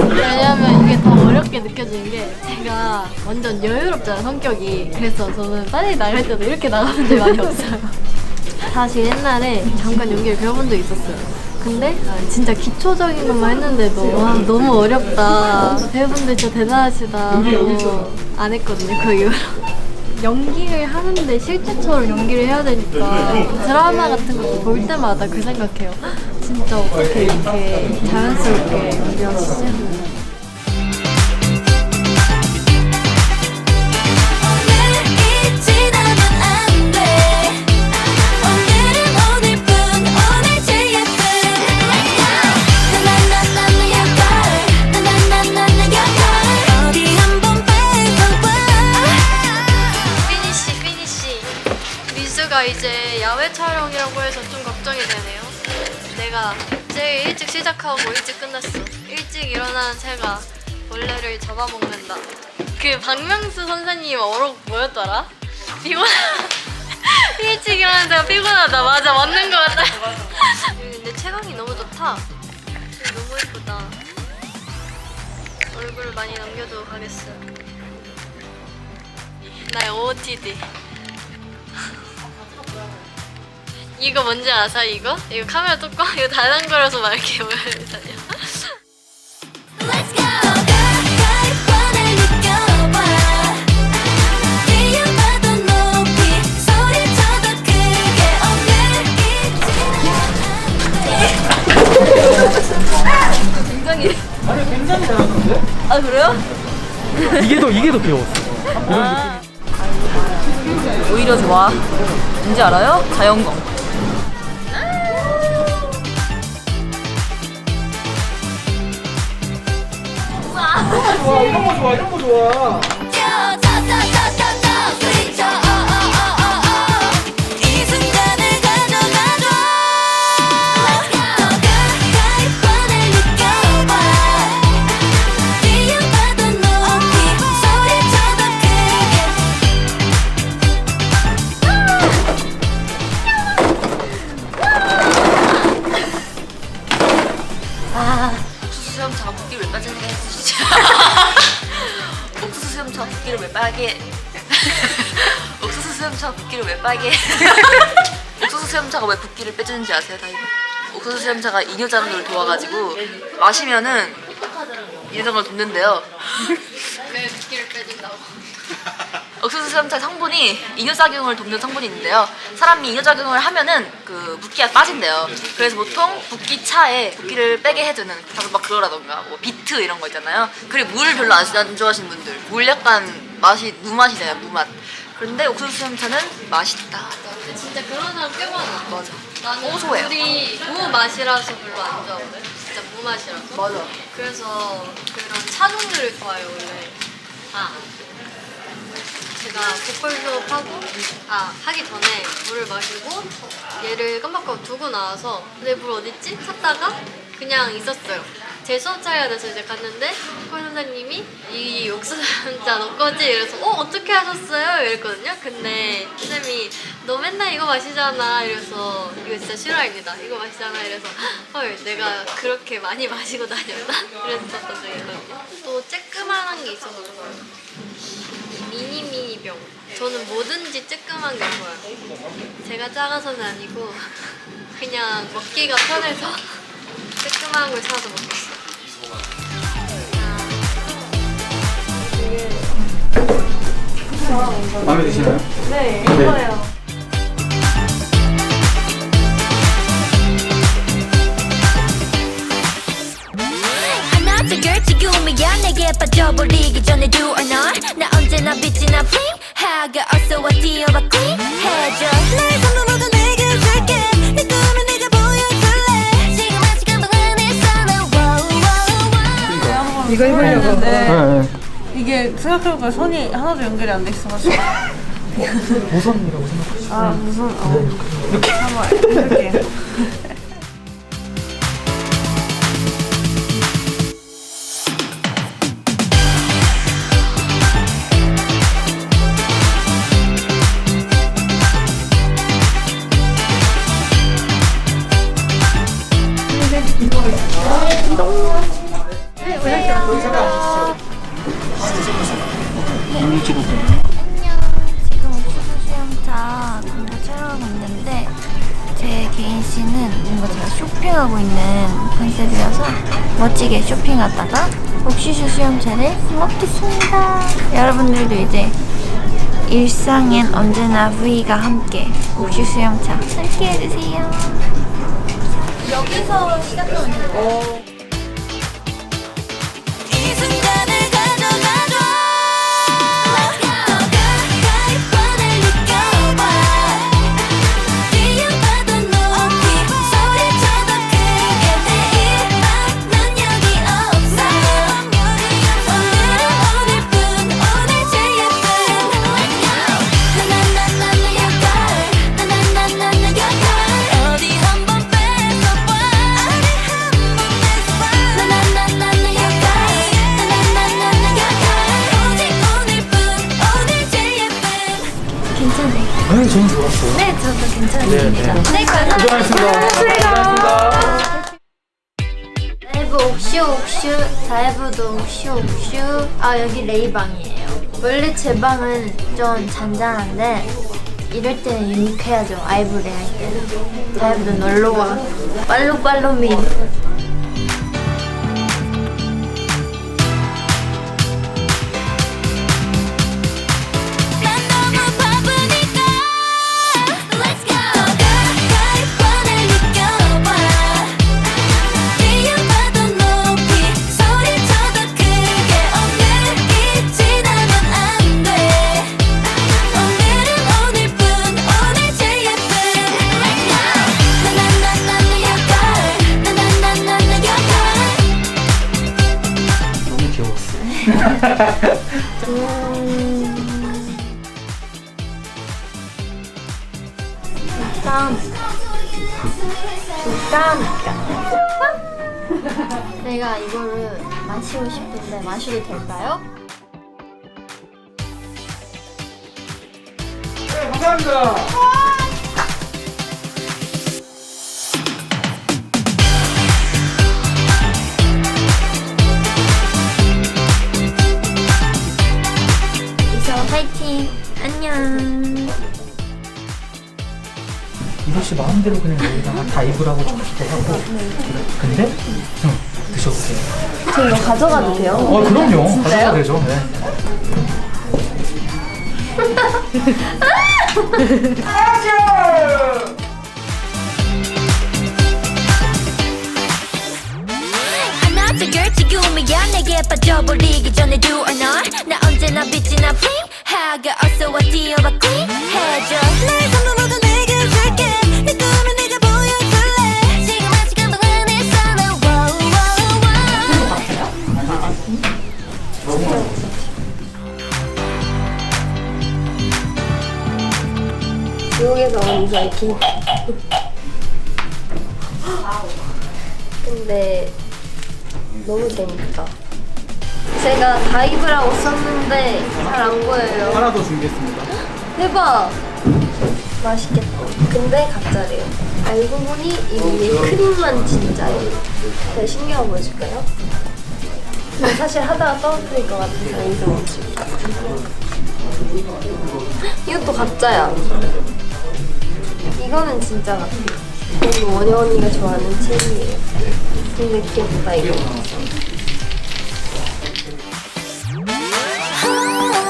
왜냐면 이게 더 어렵게 느껴지는 게 제가 완전 여유롭잖아요 성격이. 그래서 저는 빨리 나갈 때도 이렇게 나가는 적 많이 없어요. 사실 옛날에 잠깐 연기를 배워본 적 있었어요. 근데 진짜 기초적인 것만 했는데도 와 너무 어렵다, 배우분들 진짜 대단하시다 하고 안 했거든요 그 이후로. 연기를 하는데 실제처럼 연기를 해야 되니까 드라마 같은 것도 볼 때마다 그 생각해요. 진짜 어떻게 이렇게 자연스럽게 연기하시지? 이제 야외 촬영이라고 해서 좀 걱정이 되네요. 내가 제일 일찍 시작하고 일찍 끝났어. 일찍 일어나는 새가 벌레를 잡아먹는다. 그 박명수 선생님 어록 뭐였더라? 일찍 일어나는 새가 피곤하다. 맞아, 맞는 것 같아. 근데 채광이 너무 좋다. 너무 예쁘다. 얼굴을 많이 남겨두고 가겠어요. 나의 OOTD. 이거 뭔지 아세요? 이거 카메라 뚜껑? 이거 달랑거려서 막 이렇게 보여주잖아요. 굉장히 잘하는데? 아 그래요? 이게 더 귀여웠어. 아. 오히려 좋아. 뭔지 알아요? 자연광. 좋아, 이런 거 좋아, 이런 거 좋아. 옥수수 수염차가 붓기를 왜 빠지는 게 진짜. 옥수수 수염차가 붓기를 왜 빨개? 옥수수 수염차가 붓기를 왜 빨개? 옥수수 수염차가 왜 붓기를 빼주는지 아세요, 다이브? 옥수수 수염차가 이뇨작용을 도와가지고 마시면은 이뇨작용을 돕는데요. 왜 붓기를 빼준다고? 옥수수 수염차 성분이 이뇨작용을 돕는 성분이 있는데요. 사람이 이뇨작용을 하면은 그 붓기가 빠진대요. 그래서 보통 붓기 차에 붓기를 빼게 해주는 막 그거라던가 뭐 비트 이런 거 있잖아요. 그리고 물 별로 안 좋아하시는 분들, 물 약간 맛이 무맛이잖아요, 무맛. 그런데 옥수수 수염차는 맛있다. 근데 진짜 그런 사람 꽤 많아. 맞아. 나는 고소해요. 물이 무 맛이라서 별로 안 좋아하거든. 진짜 무 맛이라서. 맞아. 그래서 그런 차 종류를 좋아해요 원래. 제가 보컬 수업하고 하기 전에 물을 마시고 얘를 깜빡하고 두고 나와서 내 물 어딨지? 찾다가 그냥 있었어요. 제 수업 차려야 돼서 이제 갔는데 보컬 선생님이 이 옥수수 한자 너 거지? 이래서 어떻게 하셨어요? 이랬거든요. 근데 선생님이 너 맨날 이거 마시잖아 이래서 이거 진짜 실화입니다. 이거 마시잖아 이래서 헐 내가 그렇게 많이 마시고 다녔나? 그랬었던 적이 있거든요. 또 쬐끄만한 게 있어서 좋아요. 미니 병. 저는 뭐든지 쬐끄만 게 좋아요. 제가 작아서는 아니고 그냥 먹기가 편해서 쬐끄만한 걸 찾아서 먹겠어요. 마음에 드시나요? 네, 예뻐요. 지금이야 내게 빠져버리기 전에 do or not 나 언제나 빛이 나 flame 하게 어서와 뛰어봐 queen 해줘 날 전부 모두 내게 줄게 내 꿈을 내가 보여줄래 지금 시간 안에서 나 이거 해보려고 했는데 네. 이게 생각해보니까 손이 하나도 연결이 안 돼 있어가지고 보선이라고 생각하시죠. 무슨 이렇게 한번 해볼게요. 컨셉이어서 멋지게 쇼핑하다가 옥슈슈 수염차를 먹겠습니다. 여러분들도 이제 일상엔 언제나 V가 함께 옥슈 수염차 함께 해주세요. 여기서 시작하면 돼요. 이 순간을 가져가줘. Let's go. 더 가까이 뻔을 느껴봐. 뛰어봐도 높이 소리쳐도 크게 내일만 난 여기 없어. 오늘은 오늘뿐 오늘 제일 예쁜. Let's go. 나나나나나 your girl. 나나나나나 your girl. 어디 한번 뺏어봐. 어디 한번 뺏어봐. 나나나나나 your girl. 나나나나나 your girl. 오직 오늘뿐 오늘 제일 예쁜. 괜찮아요. 네, 저는 좋았어요. 네, 저도 괜찮습니다. 네, 고생하셨습니다. 라이브 옥슈 라이브도 옥슈. 아, 여기 레이방이에요. 원래 제 방은 좀 잔잔한데 이럴 때는 유니크해야죠. 아이브레 할 때는. 라이브도 놀러와. 빨로빨로미. 난 너무 바쁘니까 Let's go. 가까이 뻔을 느껴봐. 뛰어봐도 높이 소리쳐도 크게. 오늘 지나면 안 돼. 오늘은 오늘뿐 오늘 제일 예쁜. Let's go. 나나나나나 your girl. 나나나나나 your girl. 너무 귀여웠어. 내가 이거를 마시고 싶은데 마셔도 될까요? 네, 감사합니다. 이서 화이팅! 안녕! 이도 씨 마음대로 그냥 여기다가 다 입으라고 좋기도 하고. 근데 드셔보세요. 저 이거 가져가도 돼요? 그럼요. 가져야 되죠. 네. I'm not the girl 지금이야 내게 빠져버리기 전에 do or not 나 언제나 빛이 나 flame 하게 어서 와 뛰어봐 queen 해줘 날 전부 모두 내게 줄게 내 꿈을 내가 보여줄래 지금 아직 한 번 안에서 나 wow wow 지옥에서 온 이사이키. 근데 너무 재밌다. 제가 다이브라고 썼는데 잘 안 보여요. 하나 더 준비했습니다. 대박! 맛있겠다. 근데 가짜래요. 알고 보니 이 위에 크림만 진짜예요. 제가 신기한 거 보여줄까요? 근데 사실 하다가 떨어뜨릴 것 같아서 인사 못 줄까. 이것도 가짜야. 이거는 진짜 같아. 이거 원효 언니가 좋아하는 책이에요. 근데 귀엽다 이거.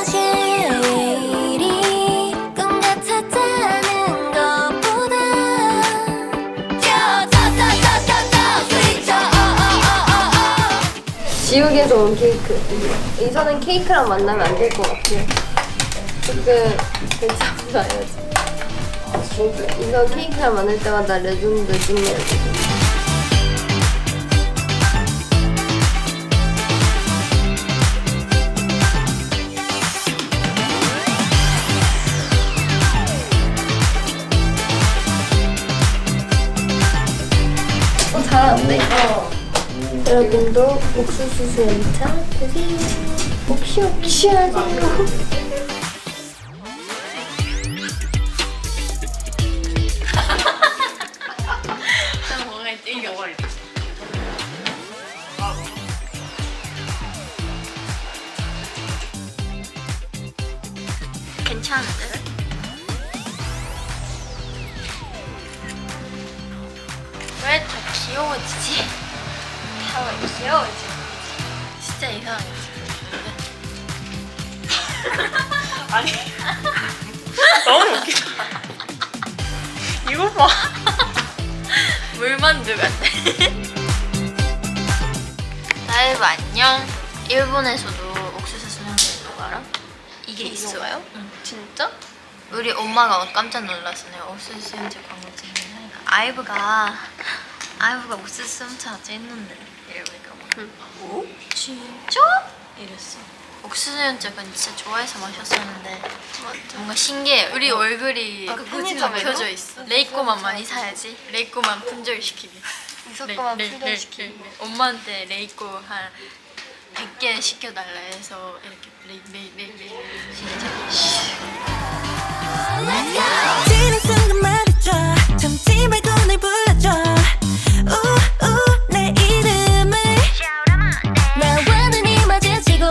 어제 왜 이리 꿈 같았다는 것보다 지옥에서 온 케이크. 이서는 케이크랑 만나면 안 될 것 같아요. 조금 괜찮아야지. 이거 케이크랑 만날 때마다 레전드 찍내야 돼. 잘하는데? 여러분도 옥수수 수염차 드세요. 옥시 하세요. 괜찮은데? 왜 더 귀여워지지? 귀여워. 진짜 이상해. 아니 너무 웃기다. 이거 봐. 물만두 같아. 다이브 안녕. 일본에서도 옥수수 수영장이라고 알아? 이게 있어요? 응. 진짜? 우리 엄마가 깜짝 놀랐어요. 옥수수 수영장 광고 찍는 아이브가 옥수수 수영장 찍는데 이러니까 막 오? 진짜? 이랬어. 옥수수 수영장은 진짜 좋아해서 마셨었는데 뭔가 신기해. 우리 얼굴이 적혀져 있어. 레이코만 많이 사야지. 레이코만 품절시키기. 무조건 품절시키기. 엄마한테 레이코 한 100개 시켜달라 해서 이렇게 레이 진짜. 지는 순간 말해줘 참지 말고 날 불러줘 내 이름을 나와 눈이 마주치고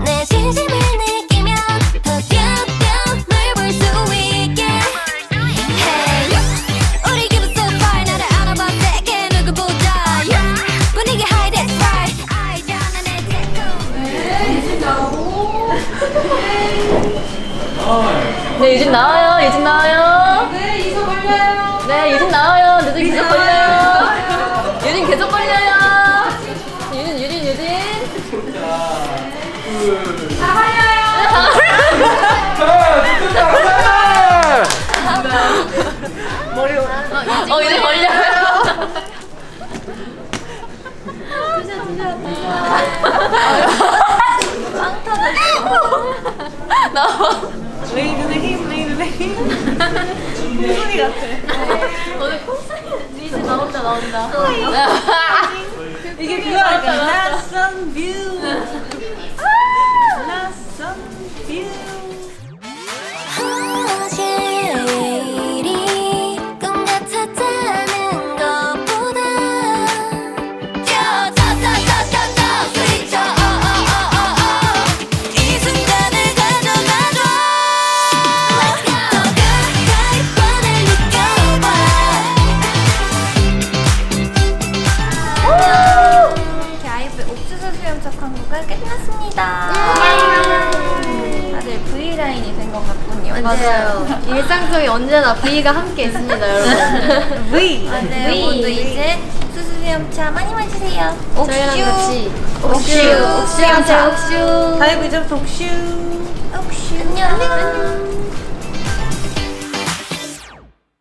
내 진심을 느끼면 더 뿅뿅 널 볼 수 있게 Hey 우리 기분 so far 나를 알아봐 세게 누구보다 분위기 high that's right 알잖아 내 네, 유진 나와요. 유진 나와요. 네, 이소 걸려요. 네, 유진 나와요. 유진 계속 걸려요. 유진 계속 걸려요. 유진. 유진 걸려요. 나와. 레이든의 힘. 소리 같아. 오늘 콘서트 이제 나온다. 이게 그거 알까? 낯선 뷰. 낯선 뷰. 어제 일이 꿈 같았다는 것보다 쩌쩌쩌쩌쩌 스위쳐 이 순간을 가져가줘 Let's go 더 가까이 뻔을 느껴봐 이렇게 아이브 옥수수 수영장 광고가 끝났습니다 다들 V라인이 된 것 같군요 맞아요. 일상 속에 언제나 V가 함께 있습니다, 여러분. V. 네, 모두 이제 옥수수 수염차 많이 마시세요. 저희랑 같이 옥슈. 옥슈. 옥슈. 다이브 이제부터 옥슈. 옥슈. 안녕.